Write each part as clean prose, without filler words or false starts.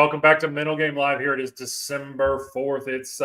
Welcome back to Mental Game Live. Here it is, December 4th. It's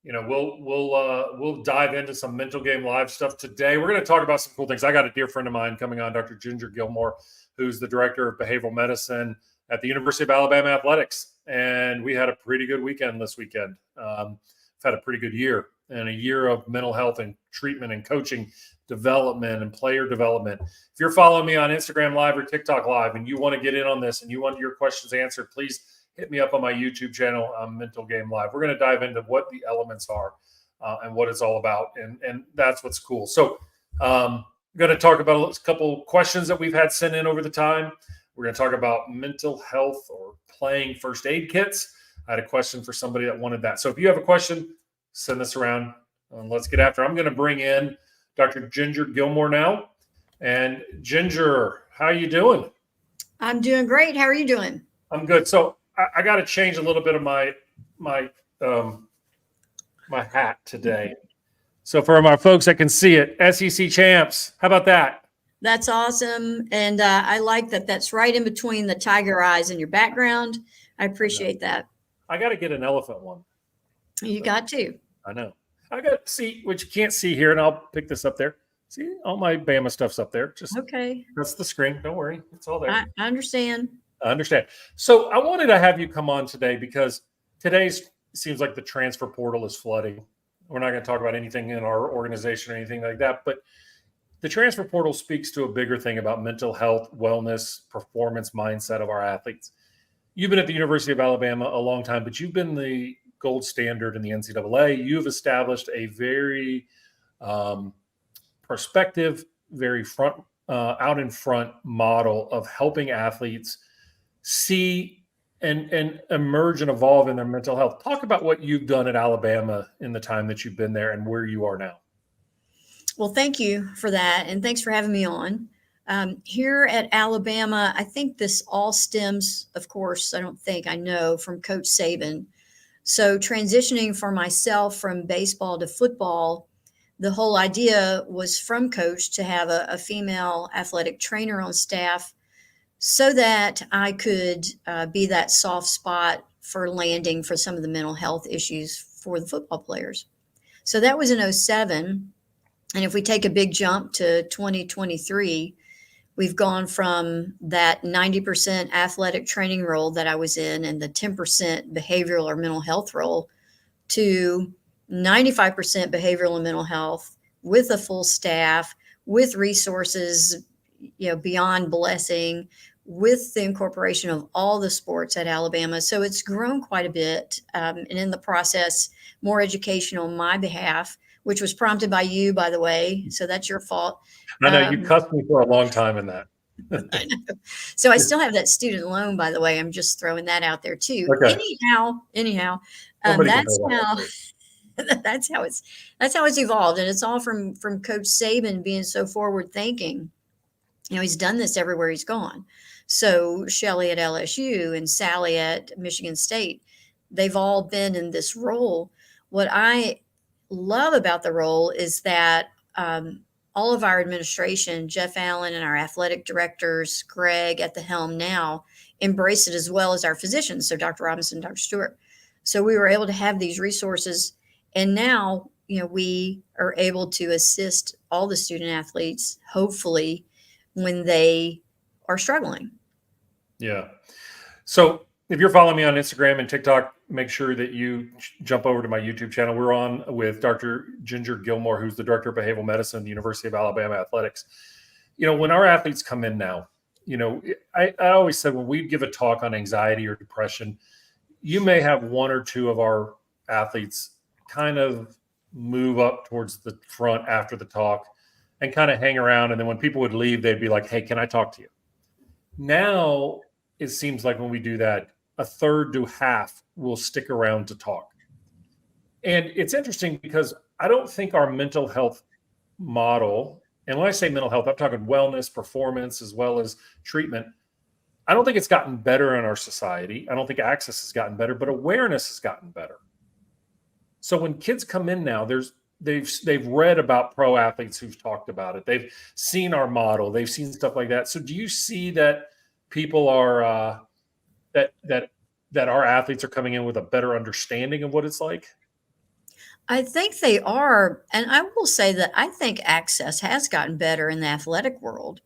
we'll dive into some Mental Game Live stuff today. We're going to talk about some cool things. I got a dear friend of mine coming on, Dr. Ginger Gilmore, who's the director of behavioral medicine at the University of Alabama Athletics, and we had a pretty good weekend this weekend. We've had a pretty good year, and a year of mental health and treatment and coaching development and player development. If you're following me on Instagram Live or TikTok Live and you want to get in on this and you want your questions answered, please hit me up on my YouTube channel, Mental Game Live. We're going to dive into what the elements are and what it's all about, and that's what's cool. So I'm going to talk about a couple questions that we've had sent in over the time. We're going to talk about mental health or playing first aid kits. I had a question for somebody that wanted that. So if you have a question, send this around and let's get after it. I'm going to bring in Dr. Ginger Gilmore now. And Ginger, how you doing? I'm doing great. How are you doing? I'm good. So I got to change a little bit of my hat today. So for my folks that can see it, SEC champs. How about that? That's awesome. And I like that. That's right in between the tiger eyes in your background. I appreciate that. I got to get an elephant one. You got to. I know. I got to see what you can't see here, and I'll pick this up there. See, all my Bama stuff's up there. Just okay. That's the screen. Don't worry. It's all there. I understand. I understand. So I wanted to have you come on today because today's seems like the transfer portal is flooding. We're not going to talk about anything in our organization or anything like that, but the transfer portal speaks to a bigger thing about mental health, wellness, performance mindset of our athletes. You've been at the University of Alabama a long time, but you've been the gold standard in the NCAA. You've established a very perspective, very out in front model of helping athletes see and emerge and evolve in their mental health. Talk about what you've done at Alabama in the time that you've been there and where you are now. Well, thank you for that. And thanks for having me on. Here at Alabama, I think this all stems, of course, I know, from Coach Saban. So transitioning for myself from baseball to football, the whole idea was from Coach to have a female athletic trainer on staff so that I could be that soft spot for landing for some of the mental health issues for the football players. So that was in 2007. And if we take a big jump to 2023, we've gone from that 90% athletic training role that I was in and the 10% behavioral or mental health role to 95% behavioral and mental health with a full staff, with resources, beyond blessing, with the incorporation of all the sports at Alabama. So it's grown quite a bit. And in the process, more education on my behalf, which was prompted by you, by the way. So that's your fault. I know you cussed me for a long time in that. I know. So I still have that student loan, by the way. I'm just throwing that out there too. Okay. Anyhow, that's how it's evolved. And it's all from Coach Saban being so forward thinking. He's done this everywhere he's gone. So Shelley at LSU and Sally at Michigan State, they've all been in this role. What I love about the role is that all of our administration, Jeff Allen and our athletic directors, Greg at the helm now, embrace it as well as our physicians. So Dr. Robinson, Dr. Stewart. So we were able to have these resources. And now, we are able to assist all the student athletes, hopefully, when they are struggling. Yeah. So if you're following me on Instagram and TikTok, make sure that you jump over to my YouTube channel. We're on with Dr. Ginger Gilmore, who's the director of behavioral medicine at the University of Alabama Athletics. When our athletes come in now, I always said when we give a talk on anxiety or depression, you may have one or two of our athletes kind of move up towards the front after the talk and kind of hang around. And then when people would leave, they'd be like, hey, can I talk to you? Now, it seems like when we do that, a third to half will stick around to talk. And it's interesting because I don't think our mental health model, and when I say mental health, I'm talking wellness, performance, as well as treatment. I don't think it's gotten better in our society. I don't think access has gotten better, but awareness has gotten better. So when kids come in now, they've read about pro athletes who've talked about it. They've seen our model. They've seen stuff like that. So do you see that people are that that our athletes are coming in with a better understanding of what it's like? I think they are, and I will say that I think access has gotten better in the athletic world.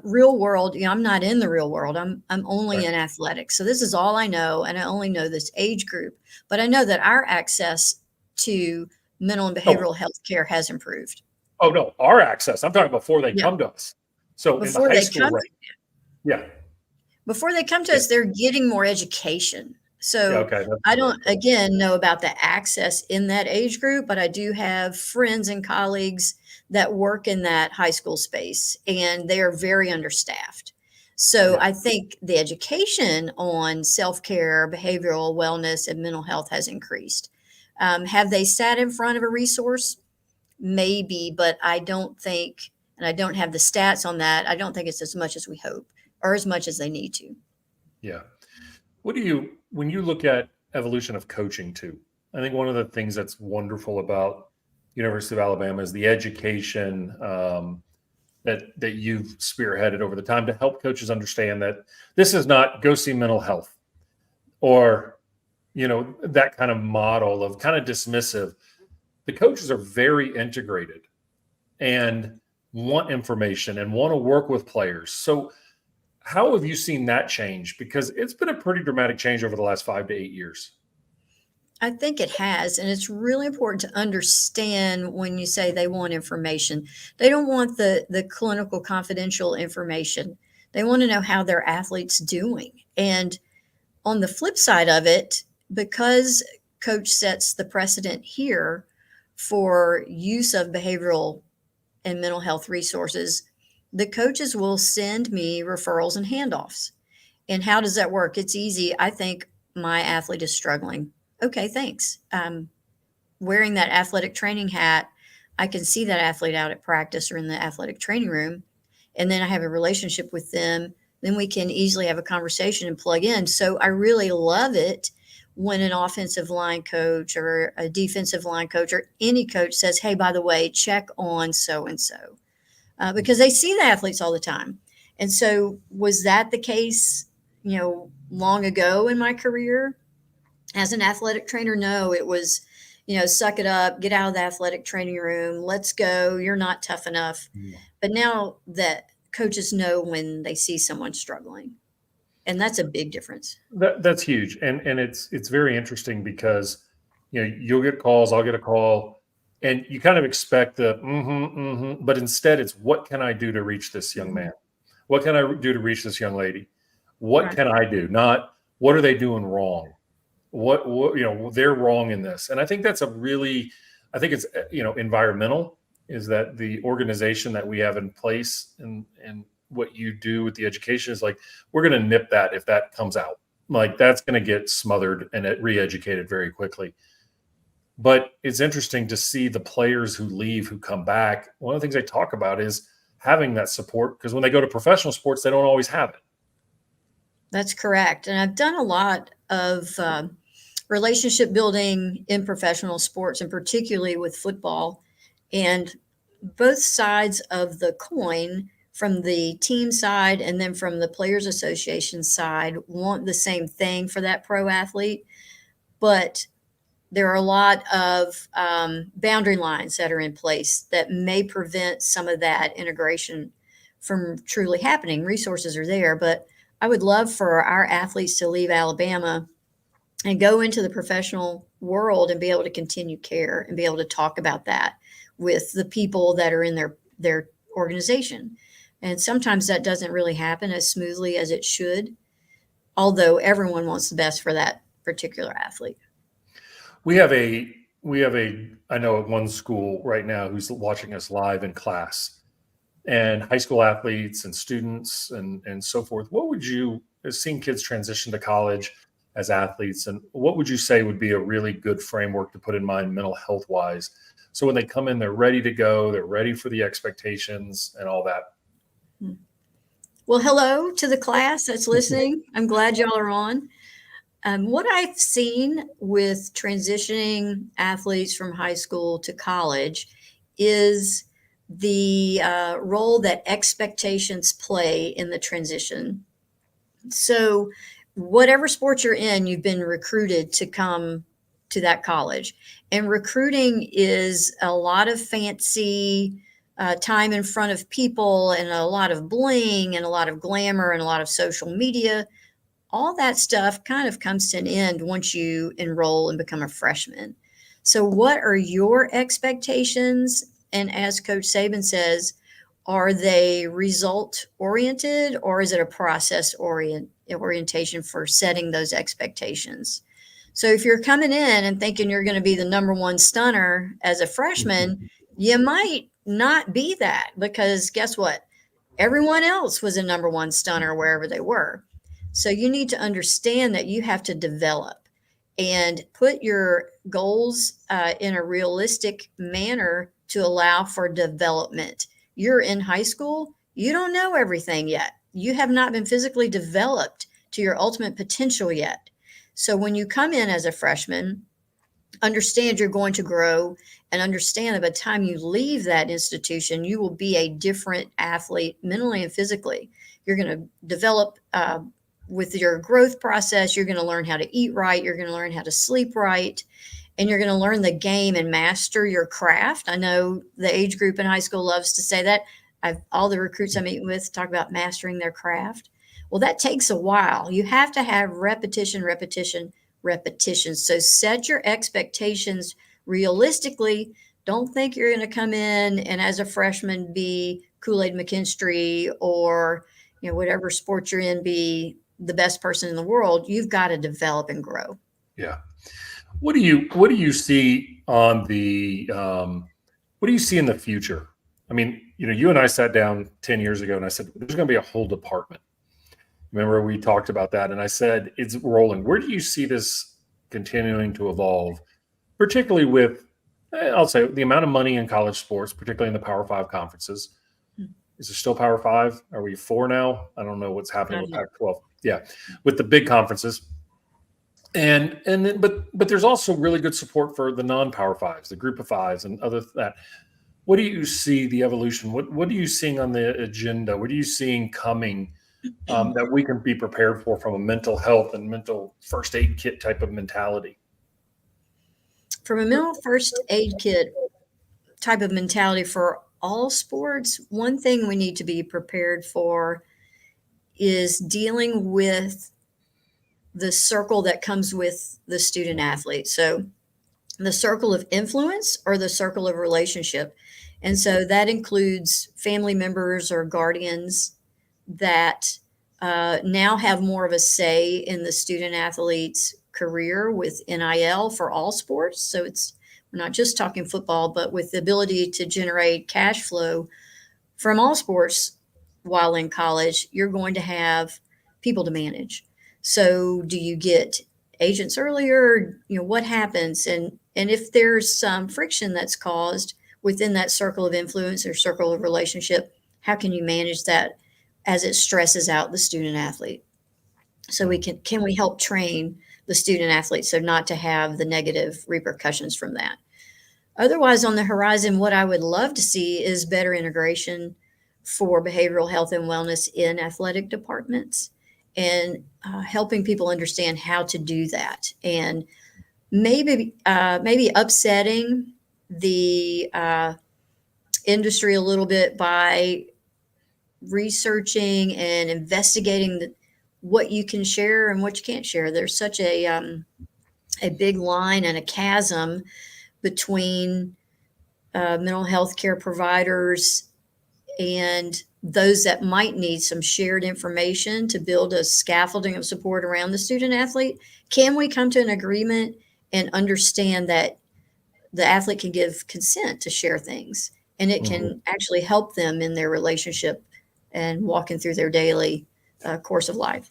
Real world, I'm not in the real world. I'm only Right. in athletics, so this is all I know, and I only know this age group. But I know that our access to mental and Oh, behavioral health care has improved. oh no, our access. I'm talking before they Yeah, come to us. So in the before high they school, come, right? Yeah. before they come to Yeah. us, they're getting more education. Yeah. So Okay. That's I good. don't, again, know about the access in that age group, but I do have friends and colleagues that work in that high school space, and they are very understaffed. So Yeah. I think the education on self care, behavioral wellness, and mental health has increased. Have they sat in front of a resource? Maybe, but I don't think, and I don't have the stats on that. I don't think it's as much as we hope or as much as they need to. Yeah. What do you, when you look at evolution of coaching too? I think one of the things that's wonderful about University of Alabama is the education that you've spearheaded over the time to help coaches understand that this is not go see mental health or that kind of model of kind of dismissive. The coaches are very integrated and want information and want to work with players. So how have you seen that change? Because it's been a pretty dramatic change over the last 5 to 8 years. I think it has, and it's really important to understand when you say they want information. They don't want the clinical confidential information. They want to know how their athlete's doing. And on the flip side of it, because coach sets the precedent here for use of behavioral and mental health resources, the coaches will send me referrals and handoffs. And how does that work? It's easy. I think my athlete is struggling. Okay, thanks. Wearing that athletic training hat, I can see that athlete out at practice or in the athletic training room, and then I have a relationship with them. Then we can easily have a conversation and plug in. So I really love it when an offensive line coach or a defensive line coach or any coach says, "Hey, by the way, check on so and so," because they see the athletes all the time. And so, was that the case, long ago in my career as an athletic trainer? No, it was, suck it up, get out of the athletic training room, let's go. You're not tough enough. Yeah. But now that coaches know when they see someone struggling, and that's a big difference. That's huge, and it's very interesting because you'll get calls, I'll get a call, and you kind of expect the but instead it's what can I do to reach this young Mhm. man? What can I do to reach this young lady? What Right. can I do? Not what are they doing wrong? What they're wrong in this, and I think that's a really, I think it's environmental is that the organization that we have in place and what you do with the education is like we're going to nip that if that comes out, like that's going to get smothered and re-educated very quickly. But it's interesting to see the players who leave who come back. One of the things they talk about is having that support because when they go to professional sports they don't always have it. That's correct. And I've done a lot of relationship building in professional sports, and particularly with football. And both sides of the coin, from the team side and then from the Players Association side, want the same thing for that pro athlete. But there are a lot of boundary lines that are in place that may prevent some of that integration from truly happening. Resources are there, but I would love for our athletes to leave Alabama and go into the professional world and be able to continue care and be able to talk about that with the people that are in their organization. And sometimes that doesn't really happen as smoothly as it should, although everyone wants the best for that particular athlete. We have a I know at one school right now who's watching us live in class and high school athletes and students and so forth. What would you, as seeing kids transition to college as athletes, and what would you say would be a really good framework to put in mind mental health wise? So when they come in, they're ready to go, they're ready for the expectations and all that. Well, hello to the class that's listening. I'm glad y'all are on. What I've seen with transitioning athletes from high school to college is the role that expectations play in the transition. So whatever sport you're in, you've been recruited to come to that college. And recruiting is a lot of fancy time in front of people and a lot of bling and a lot of glamour and a lot of social media. All that stuff kind of comes to an end once you enroll and become a freshman. So, what are your expectations? And as Coach Saban says, are they result oriented or is it a process orientation for setting those expectations? So if you're coming in and thinking you're going to be the number one stunner as a freshman, you might not be that, because guess what? Everyone else was a number one stunner wherever they were. So you need to understand that you have to develop and put your goals in a realistic manner to allow for development. You're in high school, you don't know everything yet. You have not been physically developed to your ultimate potential yet. So when you come in as a freshman, understand you're going to grow, and understand that by the time you leave that institution, you will be a different athlete mentally and physically. You're going to develop with your growth process. You're going to learn how to eat right. You're going to learn how to sleep right. And you're going to learn the game and master your craft. I know the age group in high school loves to say that. All the recruits I meet with talk about mastering their craft. Well, that takes a while. You have to have repetition, repetition, repetition. So set your expectations realistically. Don't think you're going to come in and as a freshman be Kool-Aid McKinstry or whatever sport you're in, be the best person in the world. You've got to develop and grow. Yeah. What do you see on the what do you see in the future? I mean, you and I sat down 10 years ago and I said, there's going to be a whole department. Remember, we talked about that. And I said, it's rolling. Where do you see this continuing to evolve, particularly with, I'll say, the amount of money in college sports, particularly in the Power 5 conferences? Is it still Power 5? Are we 4 now? I don't know what's happening with Pac-12. Yeah, with the big conferences. And then, but there's also really good support for the non-Power 5s, the Group of Fives, and other that. What do you see the evolution? What are you seeing on the agenda? What are you seeing coming that we can be prepared for from a mental health and mental first aid kit type of mentality? From a mental first aid kit type of mentality for all sports, one thing we need to be prepared for is dealing with the circle that comes with the student athlete. So the circle of influence or the circle of relationship. And so that includes family members or guardians that now have more of a say in the student athlete's career with NIL for all sports. So we're not just talking football, but with the ability to generate cash flow from all sports while in college, you're going to have people to manage. So do you get agents earlier? What happens? And if there's some friction that's caused within that circle of influence or circle of relationship, how can you manage that as it stresses out the student athlete? So can we help train the student athlete so not to have the negative repercussions from that? Otherwise, on the horizon, what I would love to see is better integration for behavioral health and wellness in athletic departments, and helping people understand how to do that, and maybe upsetting the industry a little bit by researching and investigating what you can share and what you can't share. There's such a big line and a chasm between mental health care providers and those that might need some shared information to build a scaffolding of support around the student athlete. Can we come to an agreement and understand that the athlete can give consent to share things, and it can actually help them in their relationship and walking through their daily course of life?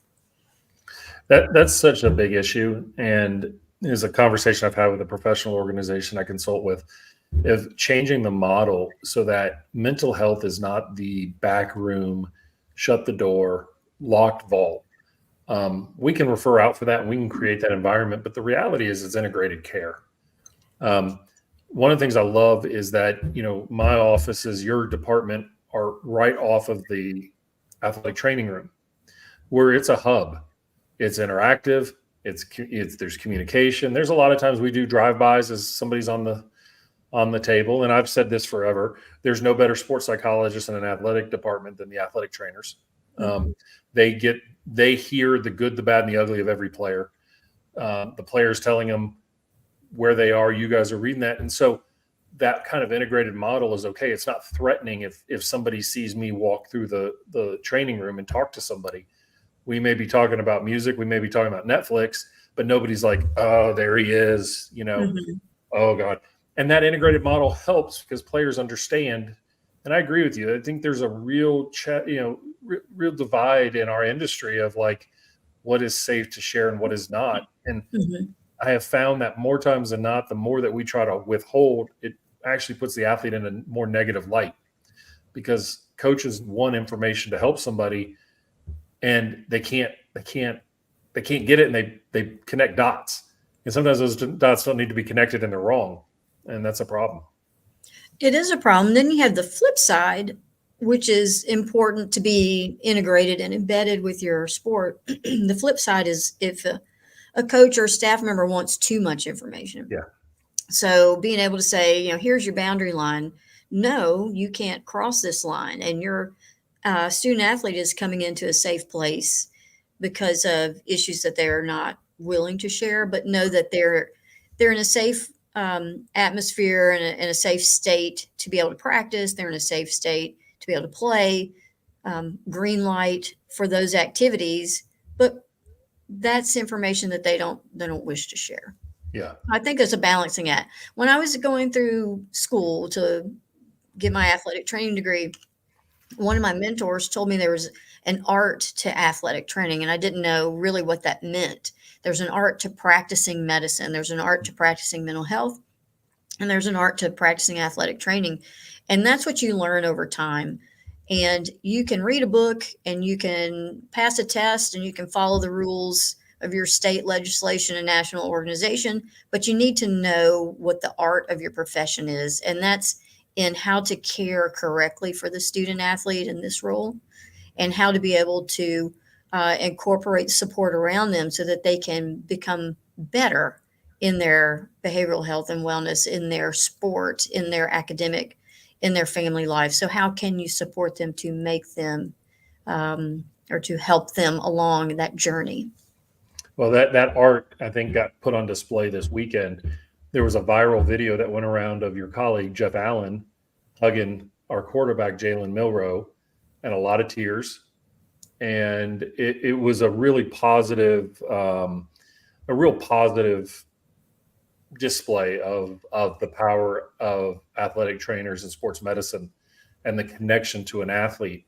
That's such a big issue, and is a conversation I've had with a professional organization I consult with, of changing the model so that mental health is not the back room, shut the door, locked vault. We can refer out for that and we can create that environment, but the reality is it's integrated care. One of the things I love is that, my offices, your department are right off of the athletic training room, where it's a hub. It's interactive. It's there's communication. There's a lot of times we do drive-bys as somebody's on the table, and I've said this forever. There's no better sports psychologist in an athletic department than the athletic trainers. Mhm. They hear the good, the bad, and the ugly of every player. The players telling them where they are. You guys are reading that, and so that kind of integrated model is okay. It's not threatening if somebody sees me walk through the training room and talk to somebody. We may be talking about music, we may be talking about Netflix, but nobody's like, oh, there he is, Mhm. oh God. And that integrated model helps because players understand. And I agree with you. I think there's a real, real divide in our industry of like what is safe to share and what is not. And Mhm. I have found that more times than not, the more that we try to withhold, it actually puts the athlete in a more negative light because coaches want information to help somebody and they can't get it, and they connect dots. And sometimes those dots don't need to be connected and they're wrong. And that's a problem. It is a problem. Then you have the flip side, which is important to be integrated and embedded with your sport. The flip side is if a coach or staff member wants too much information. Yeah. So being able to say, here's your boundary line. No, you can't cross this line. And your student athlete is coming into a safe place because of issues that they're not willing to share, but know that they're in a safe atmosphere and in a safe state to be able to practice. They're in a safe state to be able to play. Green light for those activities, but that's information that they don't wish to share. Yeah. I think it's a balancing act. When I was going through school to get my athletic training degree, one of my mentors told me there was an art to athletic training, and I didn't know really what that meant. There's an art to practicing medicine, there's an art to practicing mental health, and there's an art to practicing athletic training. And that's what you learn over time. And you can read a book and you can pass a test and you can follow the rules of your state legislation and national organization, but you need to know what the art of your profession is. And that's in how to care correctly for the student athlete in this role and how to be able to incorporate support around them so that they can become better in their behavioral health and wellness, in their sport, in their academic, in their family life. So how can you support them to make them or to help them along that journey? Well, that art, I think, got put on display this weekend. There was a viral video that went around of your colleague, Jeff Allen, hugging our quarterback, Jalen Milrow, and a lot of tears. And it was a really positive, a real positive display of the power of athletic trainers and sports medicine and the connection to an athlete.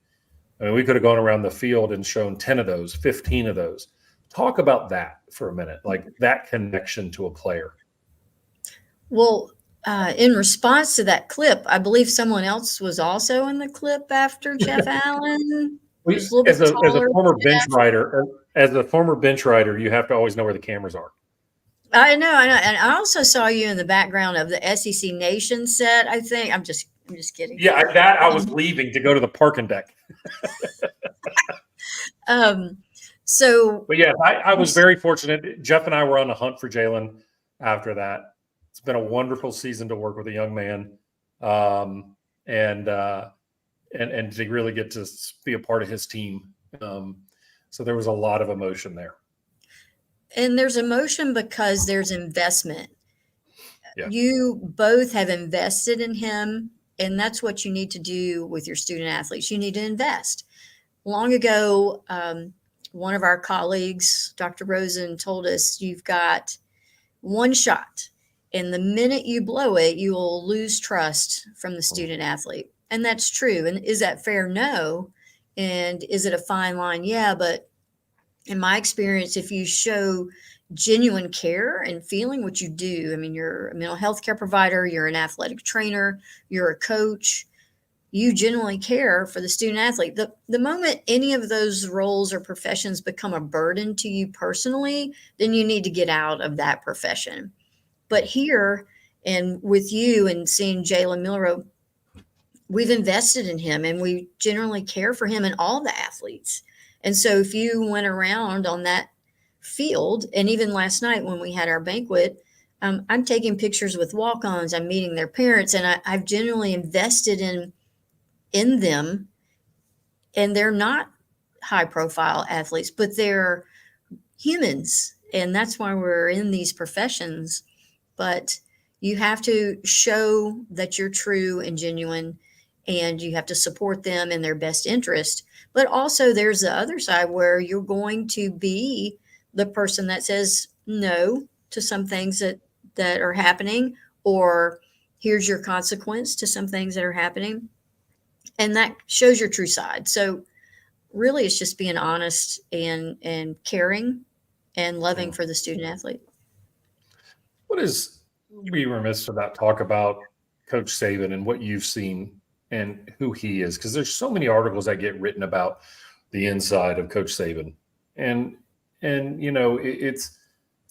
I mean, we could have gone around the field and shown 10 of those, 15 of those. Talk about that for a minute, like that connection to a player. Well, in response to that clip, I believe someone else was also in the clip after Jeff Allen. He was a little As bit a taller. former bench rider, you have to always know where the cameras are. I know, and I also saw you in the background of the SEC Nation set. I think I'm just kidding. Yeah, I was leaving to go to the parking deck. So, But yeah, I was very fortunate. Jeff and I were on the hunt for Jalen after that. It's been a wonderful season to work with a young man, and to really get to be a part of his team. So there was a lot of emotion there. and there's emotion because there's investment. Yeah. You both have invested in him, and that's what you need to do with your student athletes. You need to invest. Long ago, one of our colleagues, Dr. Rosen, told us you've got one shot, and the minute you blow it, you will lose trust from the student athlete. And that's true. And is that fair? No. And is it a fine line? Yeah. But in my experience, if you show genuine care and feeling what you do, I mean, you're a mental health care provider, you're an athletic trainer, you're a coach, you genuinely care for the student athlete. The moment any of those roles or professions become a burden to you personally, then you need to get out of that profession. But here, and with you and seeing Jalen Milrow, we've invested in him and we generally care for him and all the athletes. And so if you went around on that field. And even last night when we had our banquet, I'm taking pictures with walk-ons. I'm meeting their parents, and I've genuinely invested in them. And they're not high-profile athletes, but they're humans, and that's why we're in these professions. But you have to show that you're true and genuine, and you have to support them in their best interest. But also, there's the other side where you're going to be the person that says no to some things that are happening, or here's your consequence to some things that are happening, and that shows your true side. So really, it's just being honest and caring and loving for the student athlete. What is, be remiss to not talk about Coach Saban and what you've seen and who he is? Because there's so many articles that get written about the inside of Coach Saban, and it's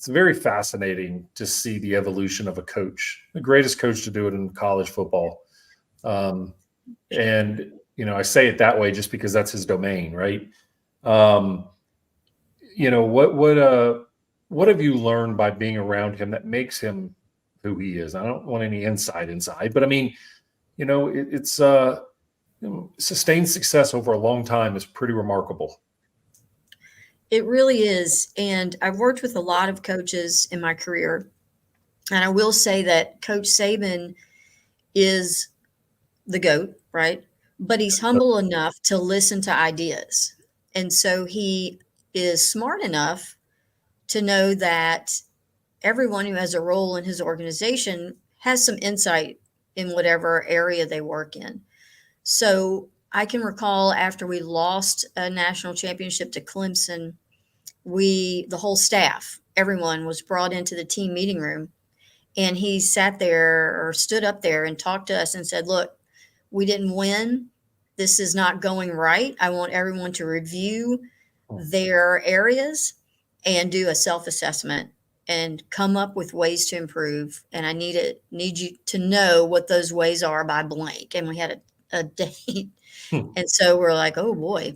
very fascinating to see the evolution of a coach, the greatest coach to do it in college football. And I say it that way just because that's his domain, right? What have you learned by being around him that makes him who he is? I don't want any inside, but I mean, it's sustained success over a long time is pretty remarkable. It really is. And I've worked with a lot of coaches in my career. And I will say that Coach Saban is the GOAT, right? But he's humble enough to listen to ideas. And so he is smart enough to know that everyone who has a role in his organization has some insight in whatever area they work in. So I can recall after we lost a national championship to Clemson, the whole staff, everyone was brought into the team meeting room, and he sat there or stood up there and talked to us and said, look, we didn't win. This is not going right. I want everyone to review their areas and do a self-assessment and come up with ways to improve. And I need you to know what those ways are by blank. And we had a date. And so we're like, oh boy,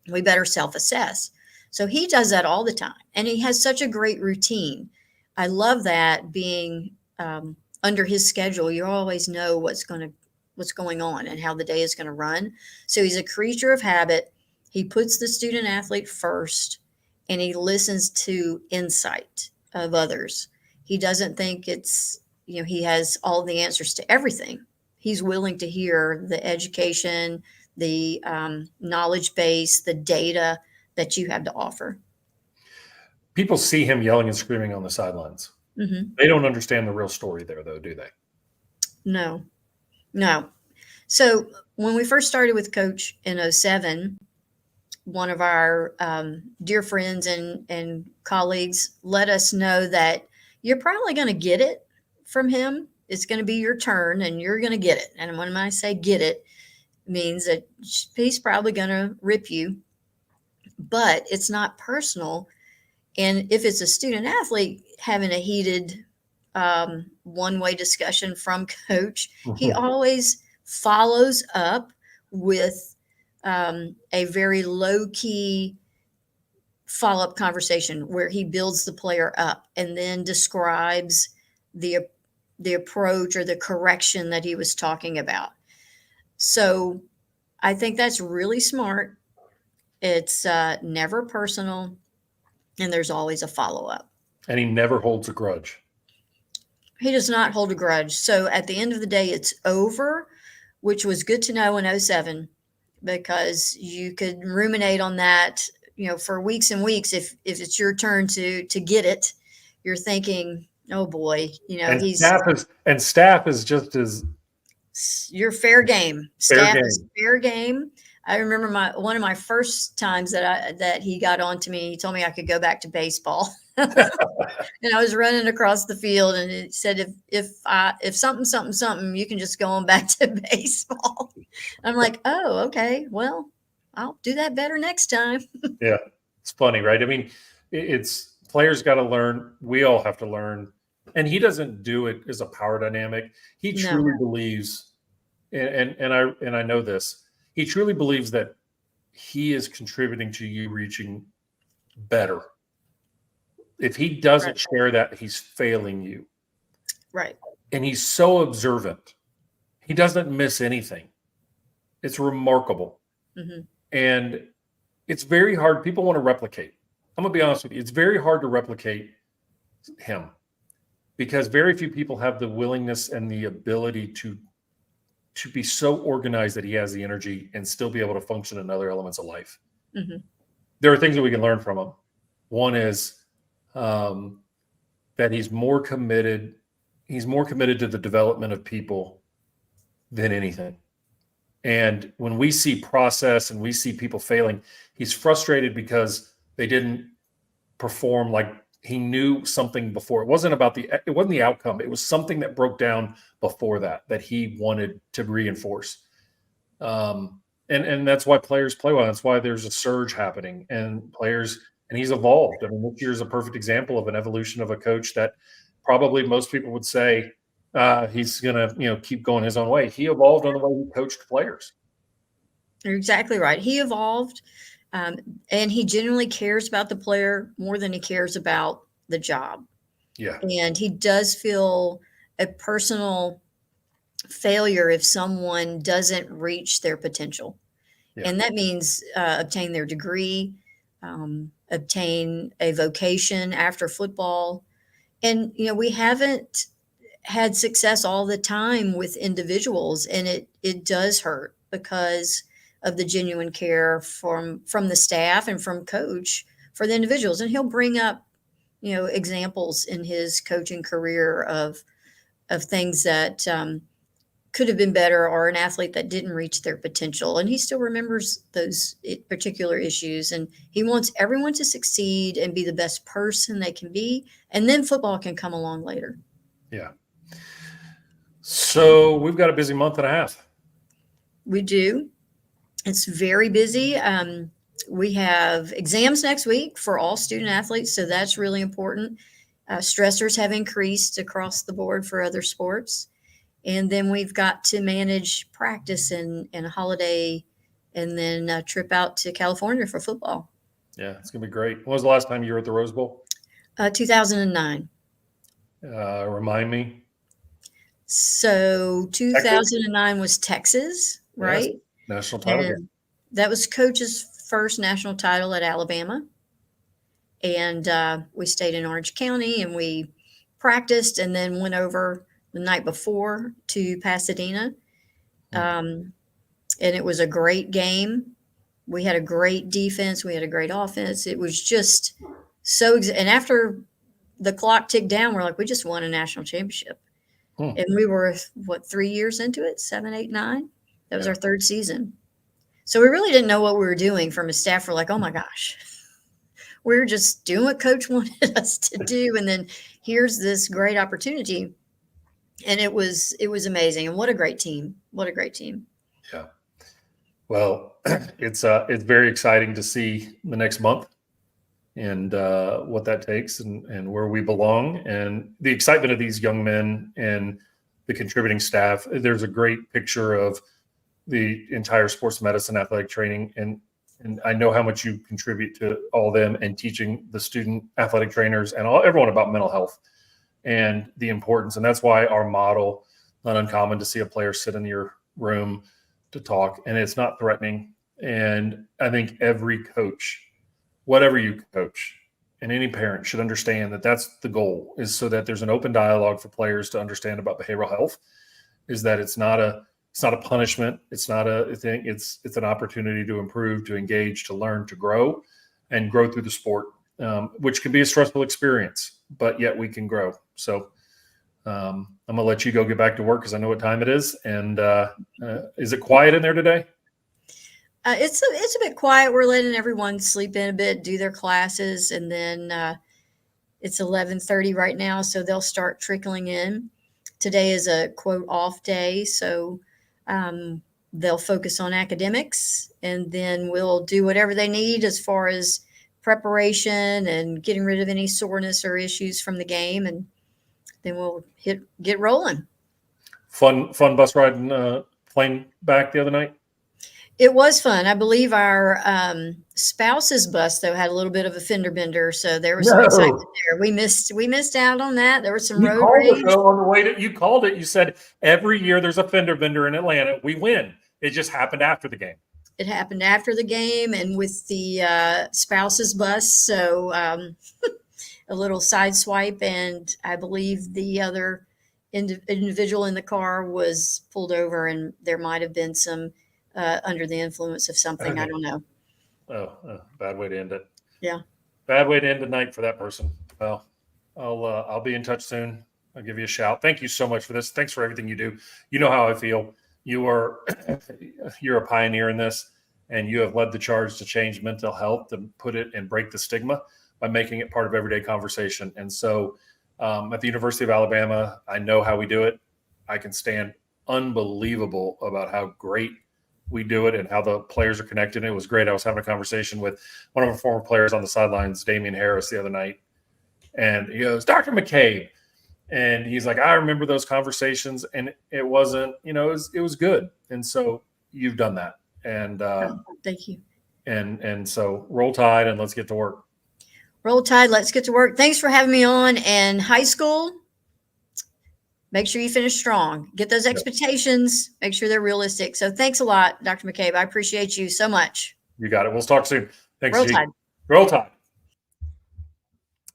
we better self-assess. So he does that all the time. And he has such a great routine. I love that, being under his schedule. You always know what's going on and how the day is going to run. So he's a creature of habit. He puts the student athlete first, and he listens to insight of others. He doesn't think he has all the answers to everything. He's willing to hear the education, the knowledge base, the data that you have to offer. People see him yelling and screaming on the sidelines. Mm-hmm. They don't understand the real story there, though, do they? No. So when we first started with Coach in 2007, one of our dear friends and colleagues let us know that you're probably going to get it from him. It's going to be your turn and you're going to get it. And when I say get it, means that he's probably going to rip you, but it's not personal. And if it's a student athlete having a heated one-way discussion from Coach, he always follows up with a very low-key follow-up conversation where he builds the player up and then describes the approach or the correction that he was talking about. So I think that's really smart. It's never personal, and there's always a follow-up. And he never holds a grudge. He does not hold a grudge. So at the end of the day, it's over, which was good to know in 2007, because you could ruminate on that, for weeks and weeks. If it's your turn to get it, you're thinking, oh boy, and staff is just as you're fair game. Staff is fair game. I remember one of my first times that he got on to me. He told me I could go back to baseball, and I was running across the field, and it said, if something, you can just go on back to baseball. I'm like, oh, okay, well, I'll do that better next time. Yeah, it's funny, right? I mean, it's players got to learn. We all have to learn, and he doesn't do it as a power dynamic. He truly believes, and I know this. He truly believes that he is contributing to you reaching better. If he doesn't share that, he's failing you. Right. And he's so observant. He doesn't miss anything. It's remarkable. Mm-hmm. And it's very hard. People want to replicate. I'm going to be honest with you. It's very hard to replicate him because very few people have the willingness and the ability to be so organized that he has the energy and still be able to function in other elements of life. Mm-hmm. There are things that we can learn from him. One is that he's more committed. He's more committed to the development of people than anything. And when we see process and we see people failing, he's frustrated because they didn't perform like he knew something before. It wasn't the outcome. It was something that broke down before that he wanted to reinforce. And that's why players play well. That's why there's a surge happening and he's evolved. I mean, this year's a perfect example of an evolution of a coach that probably most people would say he's going to, keep going his own way. He evolved on the way he coached players. You're exactly right. He evolved, and he genuinely cares about the player more than he cares about the job. Yeah. And he does feel a personal failure if someone doesn't reach their potential. Yeah. And that means obtain their degree, obtain a vocation after football. And, we haven't had success all the time with individuals, and it does hurt because of the genuine care from the staff and from coach for the individuals. And he'll bring up, examples in his coaching career of things that could have been better, or an athlete that didn't reach their potential. And he still remembers those particular issues. And he wants everyone to succeed and be the best person they can be. And then football can come along later. Yeah. So we've got a busy month and a half. We do. It's very busy. We have exams next week for all student athletes, so that's really important. Stressors have increased across the board for other sports. And then we've got to manage practice and a holiday, and then a trip out to California for football. Yeah, it's going to be great. When was the last time you were at the Rose Bowl? 2009. Remind me. So 2009 was Texas, right? Yes. National title game. That was Coach's first national title at Alabama. And we stayed in Orange County, and we practiced and then went over the night before to Pasadena. And it was a great game. We had a great defense. We had a great offense. It was just so and after the clock ticked down, we're like, we just won a national championship. And we were, 3 years into it? 7, 8, 9? That was our third season. So we really didn't know what we were doing from a staff. We're like, oh my gosh, we're just doing what coach wanted us to do. And then here's this great opportunity. And it was amazing. And what a great team. What a great team. Yeah. Well, it's very exciting to see the next month and what that takes and where we belong and the excitement of these young men and the contributing staff. There's a great picture of the entire sports medicine athletic training. And I know how much you contribute to all them and teaching the student athletic trainers and everyone about mental health and the importance. And that's why our model, not uncommon to see a player sit in your room to talk, and it's not threatening. And I think every coach, whatever you coach, and any parent should understand that that's the goal, is so that there's an open dialogue for players to understand about behavioral health, is that it's not a punishment. It's not a thing. It's an opportunity to improve, to engage, to learn, to grow, and grow through the sport, which can be a stressful experience, but yet we can grow. So I'm going to let you go get back to work because I know what time it is. And is it quiet in there today? It's a bit quiet. We're letting everyone sleep in a bit, do their classes, and then it's 11:30 right now, so they'll start trickling in. Today is a quote off day, so they'll focus on academics, and then we'll do whatever they need as far as preparation and getting rid of any soreness or issues from the game, and then we'll get rolling. Fun bus ride and plane back the other night? It was fun. I believe our spouse's bus though had a little bit of a fender bender, so there was some excitement No. there. We missed out on that. There was some You road called it rage. though on the way to you called it. You said every year there's a fender bender in Atlanta. We win. It just happened after the game. It happened after the game and with the spouse's bus, so a little side swipe, and I believe the other individual in the car was pulled over, and there might have been some under the influence of something. I Okay. don't know. Bad way to end it. Yeah. Bad way to end the night for that person. Well, I'll be in touch soon. I'll give you a shout. Thank you so much for this. Thanks for everything you do. You know how I feel. You're a pioneer in this, and you have led the charge to change mental health, to put it and break the stigma by making it part of everyday conversation. And so at the University of Alabama, I know how we do it. I can stand unbelievable about how great we do it and how the players are connected. And it was great. I was having a conversation with one of our former players on the sidelines, Damian Harris, the other night. And he goes, Dr. McCabe. And he's like, I remember those conversations, and it wasn't, it was good. And so you've done that. And Thank you. And so roll tide and let's get to work. Roll tide. Let's get to work. Thanks for having me on. And high school, make sure you finish strong. Get those expectations. Make sure they're realistic. So thanks a lot, Dr. McCabe. I appreciate you so much. You got it. We'll talk soon. Thanks, Roll G. tide. Roll tide.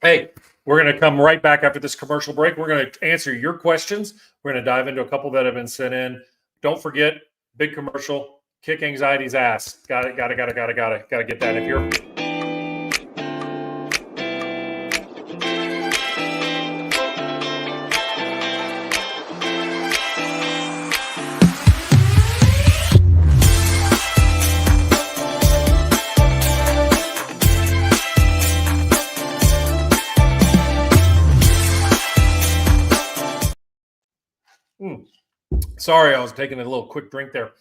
Hey, we're going to come right back after this commercial break. We're going to answer your questions. We're going to dive into a couple that have been sent in. Don't forget, big commercial, kick anxiety's ass. Got to get that. If you're Sorry, I was taking a little quick drink there.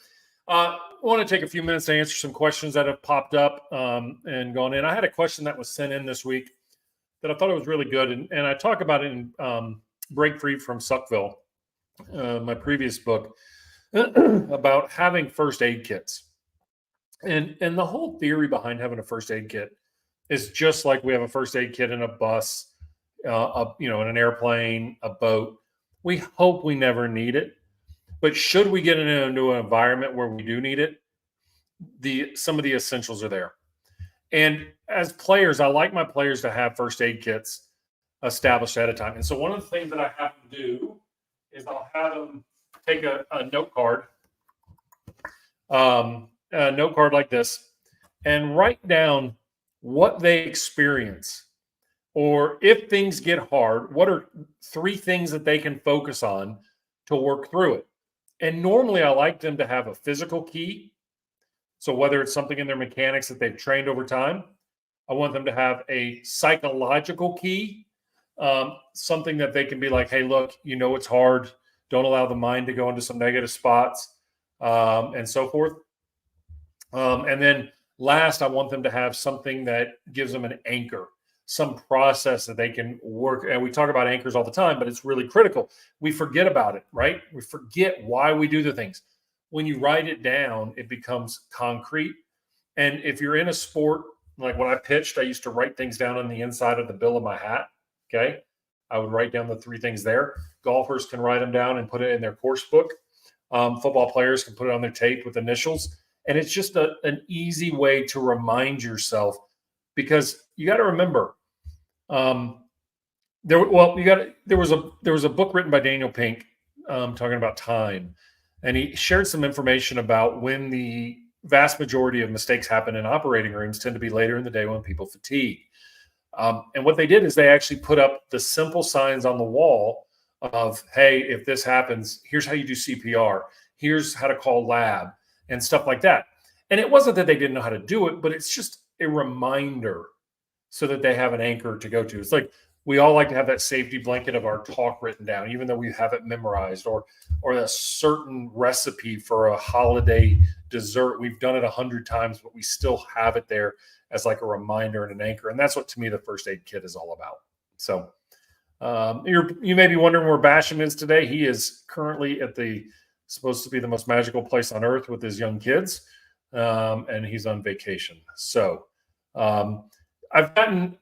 I want to take a few minutes to answer some questions that have popped up and gone in. I had a question that was sent in this week that I thought it was really good, and I talk about it in Break Free from Suckville, my previous book, about having first aid kits. And the whole theory behind having a first aid kit is just like we have a first aid kit in a bus, in an airplane, a boat. We hope we never need it. But should we get into an environment where we do need it, some of the essentials are there. And as players, I like my players to have first aid kits established ahead of time. And so one of the things that I have to do is I'll have them take a note card, like this, and write down what they experience. Or if things get hard, what are 3 things that they can focus on to work through it? And normally I like them to have a physical key. So whether it's something in their mechanics that they've trained over time, I want them to have a psychological key, something that they can be like, hey, look, it's hard. Don't allow the mind to go into some negative spots, and so forth. And then last, I want them to have something that gives them an anchor, some process that they can work. And we talk about anchors all the time, but it's really critical. We forget about it, right? We forget why we do the things. When you write it down, it becomes concrete. And if you're in a sport, like when I pitched, I used to write things down on the inside of the bill of my hat. Okay. I would write down the 3 things there. Golfers can write them down and put it in their course book. Football players can put it on their tape with initials. And it's just an easy way to remind yourself, because you got to remember, there was a book written by Daniel Pink talking about time, and he shared some information about when the vast majority of mistakes happen in operating rooms tend to be later in the day when people fatigue. And what they did is they actually put up the simple signs on the wall of, hey, if this happens, here's how you do CPR, here's how to call lab, and stuff like that. And it wasn't that they didn't know how to do it, but it's just a reminder so that they have an anchor to go to. It's like we all like to have that safety blanket of our talk written down, even though we have it memorized, or a certain recipe for a holiday dessert. We've done it 100 times, but we still have it there as like a reminder and an anchor. And that's what, to me, the first aid kit is all about. So you may be wondering where Basham is today. He is currently at supposed to be the most magical place on earth with his young kids. and he's on vacation. So I've gotten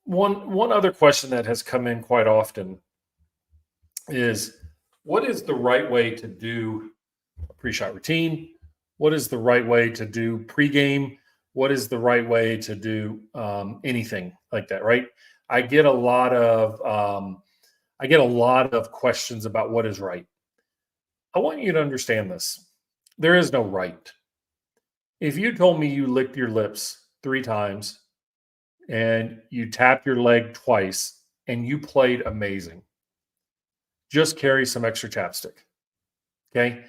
one other question that has come in quite often is, what is the right way to do a pre-shot routine? What is the right way to do pregame? What is the right way to do anything like that? Right? I get a lot of questions about what is right. I want you to understand this. There is no right. If you told me you licked your lips 3 times and you tapped your leg twice and you played amazing, just carry some extra chapstick. Okay?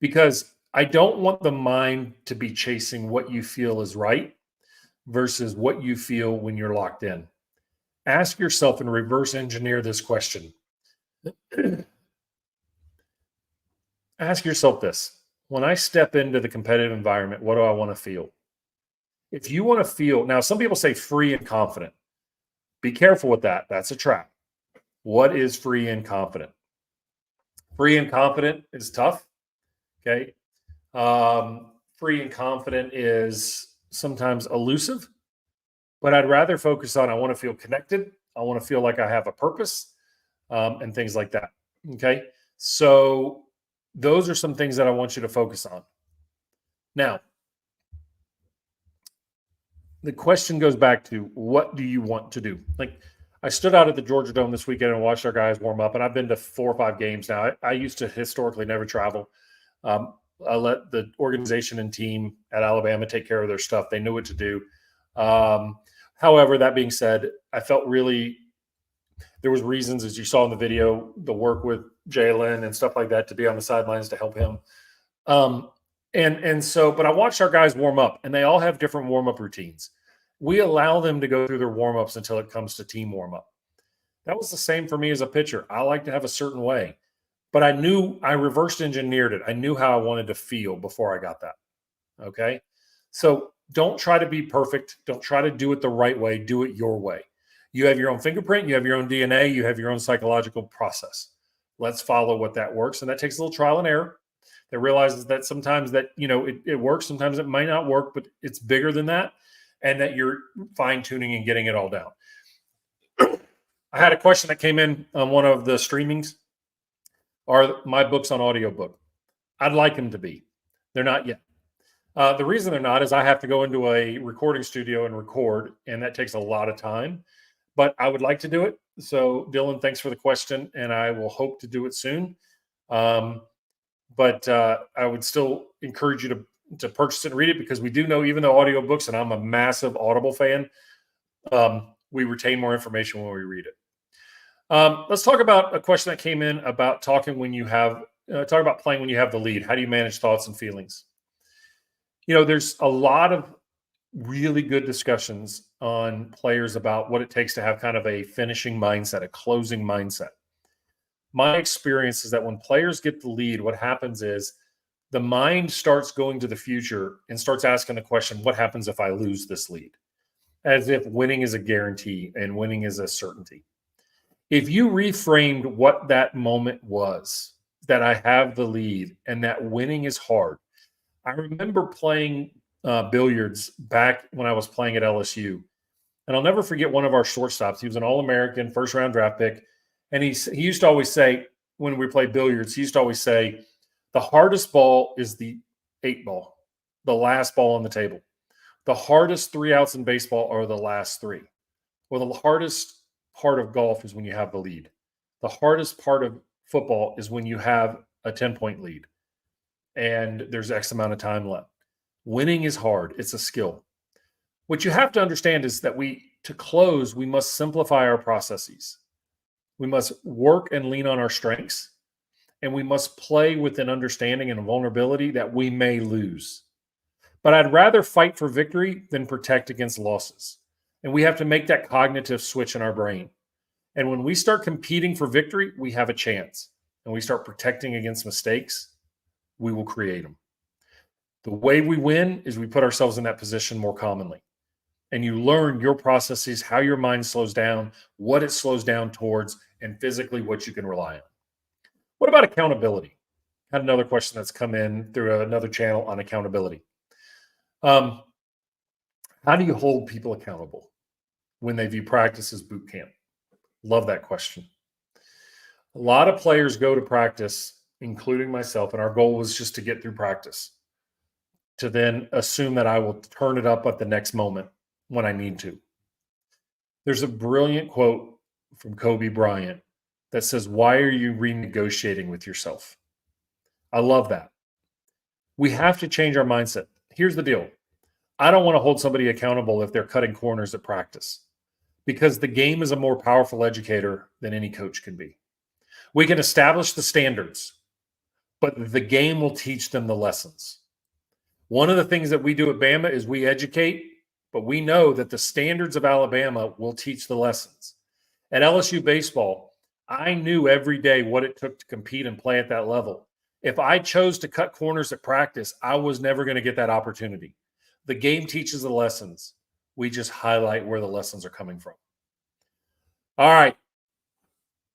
Because I don't want the mind to be chasing what you feel is right versus what you feel when you're locked in. Ask yourself and reverse engineer this question. Ask yourself this: when I step into the competitive environment, what do I want to feel? If you want to feel, now some people say free and confident. Be careful with that. That's a trap. What is free and confident? Free and confident is tough. Okay. Free and confident is sometimes elusive, but I'd rather focus on, I want to feel connected. I want to feel like I have a purpose, and things like that. Okay. So those are some things that I want you to focus on. Now, the question goes back to, what do you want to do? Like, I stood out at the Georgia Dome this weekend and watched our guys warm up, and I've been to 4 or 5 games now. I used to historically never travel. I let the organization and team at Alabama take care of their stuff. They knew what to do. However, that being said, I felt really, there was reasons, as you saw in the video, the work with Jalen and stuff like that, to be on the sidelines to help him. But I watched our guys warm up, and they all have different warm-up routines. We allow them to go through their warm-ups until it comes to team warm-up. That was the same for me as a pitcher. I like to have a certain way, but I knew, I reversed engineered it. I knew how I wanted to feel before I got that. Okay. So don't try to be perfect. Don't try to do it the right way. Do it your way. You have your own fingerprint. You have your own DNA. You have your own psychological process. Let's follow what that works. And that takes a little trial and error. That realizes that sometimes that, it works. Sometimes it might not work, but it's bigger than that. And that you're fine tuning and getting it all down. I had a question that came in on one of the streamings. Are my books on audiobook? I'd like them to be. They're not yet. The reason they're not is I have to go into a recording studio and record, and that takes a lot of time. But I would like to do it. So, Dylan, thanks for the question, and I will hope to do it soon. But I would still encourage you to purchase it and read it, because we do know, even though audiobooks, and I'm a massive Audible fan, we retain more information when we read it. Let's talk about a question that came in about talk about playing when you have the lead. How do you manage thoughts and feelings? There's a lot of really good discussions on players about what it takes to have kind of a finishing mindset, a closing mindset. My experience is that when players get the lead, what happens is the mind starts going to the future and starts asking the question, what happens if I lose this lead? As if winning is a guarantee and winning is a certainty. If you reframed what that moment was, that I have the lead and that winning is hard. I remember playing billiards back when I was playing at LSU. And I'll never forget one of our shortstops. He was an All-American, first-round draft pick. And he used to always say, when we played billiards, he used to always say, the hardest ball is the 8 ball, the last ball on the table. The hardest 3 outs in baseball are the last 3. Well, the hardest part of golf is when you have the lead. The hardest part of football is when you have a 10-point lead and there's X amount of time left. Winning is hard. It's a skill. What you have to understand is that to close, we must simplify our processes. We must work and lean on our strengths, and we must play with an understanding and a vulnerability that we may lose. But I'd rather fight for victory than protect against losses. And we have to make that cognitive switch in our brain. And when we start competing for victory, we have a chance. And we start protecting against mistakes, we will create them. The way we win is we put ourselves in that position more commonly. And you learn your processes, how your mind slows down, what it slows down towards, and physically what you can rely on. What about accountability? I had another question that's come in through another channel on accountability. How do you hold people accountable when they view practice as boot camp? Love that question. A lot of players go to practice, including myself, and our goal was just to get through practice, to then assume that I will turn it up at the next moment when I need to. There's a brilliant quote from Kobe Bryant that says, "Why are you renegotiating with yourself?" I love that. We have to change our mindset. Here's the deal. I don't want to hold somebody accountable if they're cutting corners at practice, because the game is a more powerful educator than any coach can be. We can establish the standards, but the game will teach them the lessons. One of the things that we do at Bama is we educate, but we know that the standards of Alabama will teach the lessons. At LSU baseball, I knew every day what it took to compete and play at that level. If I chose to cut corners at practice, I was never going to get that opportunity. The game teaches the lessons. We just highlight where the lessons are coming from. All right.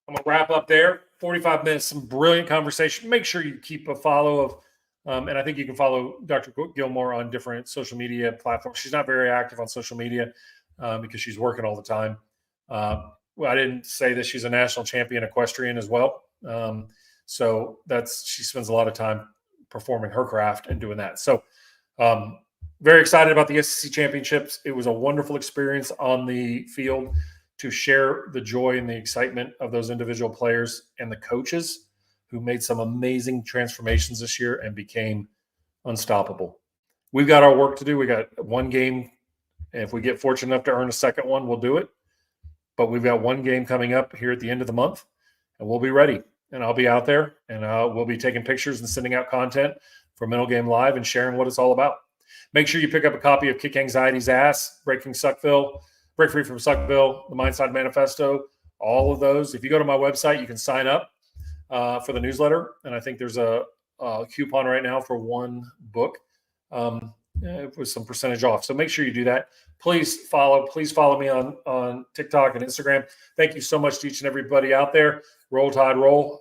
I'm going to wrap up there. 45 minutes, some brilliant conversation. Make sure you keep a follow of, and I think you can follow Dr. Gilmore on different social media platforms. She's not very active on social media because she's working all the time. Well, I didn't say that she's a national champion equestrian as well. So she spends a lot of time performing her craft and doing that. So very excited about the SEC championships. It was a wonderful experience on the field to share the joy and the excitement of those individual players and the coaches who made some amazing transformations this year and became unstoppable. We've got our work to do. We got one game. And if we get fortunate enough to earn a second one, we'll do it. But we've got one game coming up here at the end of the month, and we'll be ready. And I'll be out there, and we'll be taking pictures and sending out content for Mental Game Live and sharing what it's all about. Make sure you pick up a copy of Kick Anxiety's Ass, Break Free from Suckville, the Mindside Manifesto, all of those. If you go to my website, you can sign up for the newsletter. And I think there's a coupon right now for one book with some percentage off. So make sure you do that. Please follow me on TikTok and Instagram. Thank you so much to each and everybody out there. Roll Tide, roll.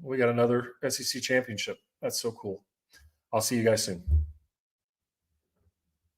We got another SEC championship. That's so cool. I'll see you guys soon.